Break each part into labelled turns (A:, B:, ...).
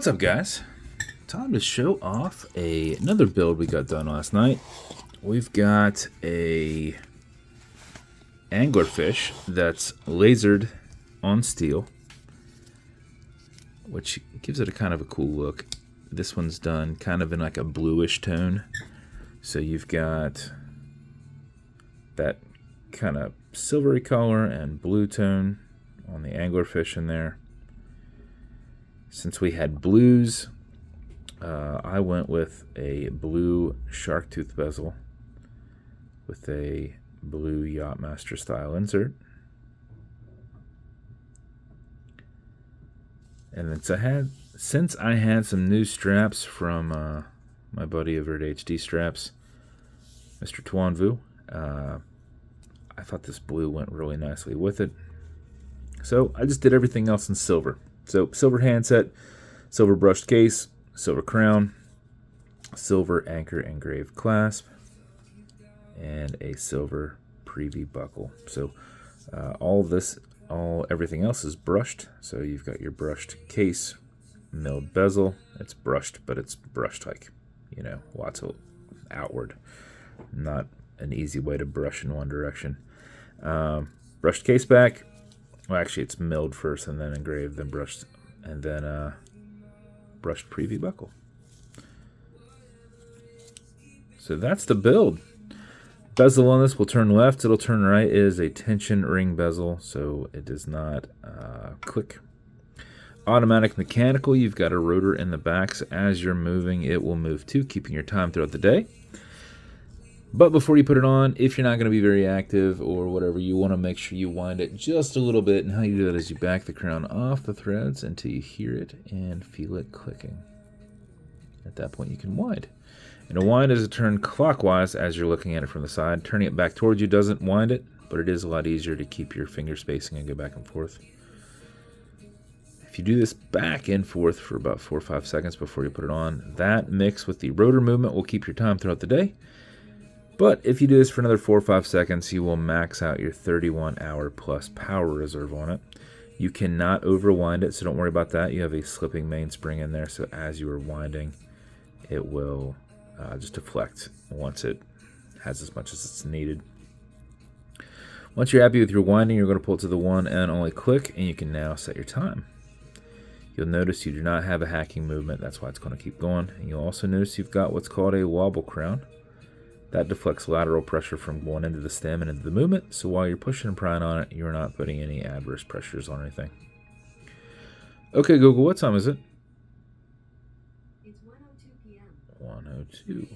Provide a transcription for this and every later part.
A: What's up, guys? Time to show off another build we got done last night. We've got a anglerfish that's lasered on steel, which gives it a kind of a cool look. This one's done kind of in like a bluish tone. So you've got that kind of silvery color and blue tone on the anglerfish in there. Since we had blues, I went with a blue shark tooth bezel with a blue yachtmaster style insert. And then since I had some new straps from my buddy over at HD Straps, Mr. Tuanvu, I thought this blue went really nicely with it. So I just did everything else in silver. So silver handset, silver brushed case, silver crown, silver anchor engraved clasp, and a silver preview buckle. So everything else is brushed. So you've got your brushed case, milled bezel. It's brushed, but it's brushed like, lots of outward. Not an easy way to brush in one direction. Brushed case back. Well, actually, it's milled first and then engraved, then brushed, and then brushed preview buckle. So that's the build. Bezel on this will turn left, it'll turn right. It is a tension ring bezel, so it does not click. Automatic mechanical, you've got a rotor in the back, so as you're moving, it will move too, keeping your time throughout the day. But before you put it on, if you're not going to be very active or whatever, you want to make sure you wind it just a little bit. And how you do that is you back the crown off the threads until you hear it and feel it clicking. At that point, you can wind. And a wind is a turn clockwise as you're looking at it from the side. Turning it back towards you doesn't wind it, but it is a lot easier to keep your finger spacing and go back and forth. If you do this back and forth for about 4 or 5 seconds before you put it on, that mixed with the rotor movement will keep your time throughout the day. But if you do this for another 4 or 5 seconds, you will max out your 31-hour plus power reserve on it. You cannot overwind it, so don't worry about that. You have a slipping mainspring in there, so as you are winding, it will just deflect once it has as much as it's needed. Once you're happy with your winding, you're going to pull it to the one and only click, and you can now set your time. You'll notice you do not have a hacking movement. That's why it's going to keep going. And you'll also notice you've got what's called a wobble crown. That deflects lateral pressure from one end of the stem and into the movement, so while you're pushing and prying on it, you're not putting any adverse pressures on anything. Okay, Google, what time is it?
B: It's 1:02 p.m.
A: 1:02.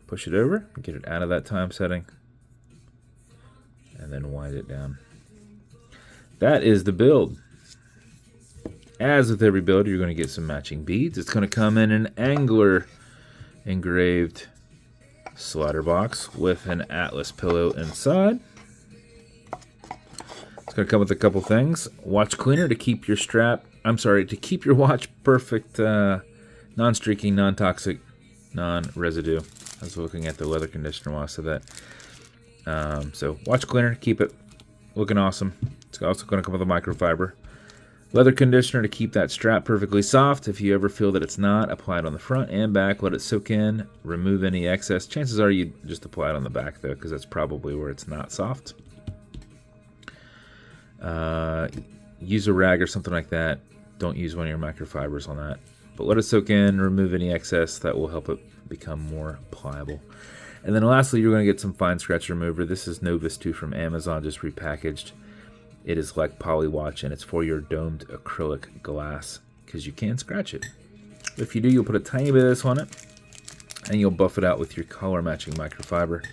A: Push it over, get it out of that time setting, and then wind it down. That is the build. As with every build, you're going to get some matching beads. It's going to come in an angler engraved slider box with an Atlas pillow inside. It's going to come with a couple things. Watch cleaner to keep your to keep your watch perfect, non-streaky, non-toxic, non-residue. I was looking at the leather conditioner while I said that. So watch cleaner, keep it looking awesome. It's also going to come with a microfiber. Leather conditioner to keep that strap perfectly soft. If you ever feel that it's not, apply it on the front and back. Let it soak in. Remove any excess. Chances are you just apply it on the back, though, because that's probably where it's not soft. Use a rag or something like that. Don't use one of your microfibers on that. But let it soak in. Remove any excess. That will help it become more pliable. And then lastly, you're going to get some fine scratch remover. This is Novus 2 from Amazon, just repackaged. It is like Polywatch, and it's for your domed acrylic glass because you can scratch it. If you do, you'll put a tiny bit of this on it, and you'll buff it out with your color-matching microfiber.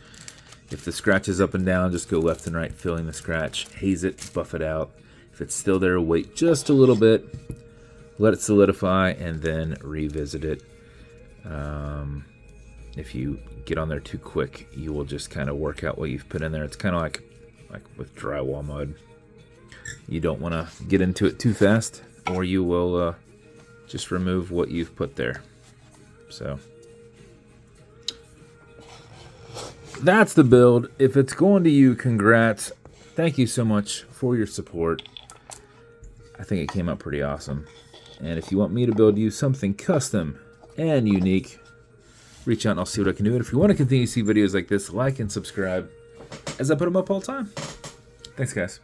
A: If the scratch is up and down, just go left and right, filling the scratch. Haze it, buff it out. If it's still there, wait just a little bit. Let it solidify, and then revisit it. If you get on there too quick, you will just kind of work out what you've put in there. It's kind of like with drywall mud. You don't want to get into it too fast, or you will just remove what you've put there. So that's the build. If it's going to you, congrats. Thank you so much for your support. I think it came out pretty awesome. And if you want me to build you something custom and unique, reach out and I'll see what I can do. And if you want to continue to see videos like this, like and subscribe as I put them up all the time. Thanks, guys.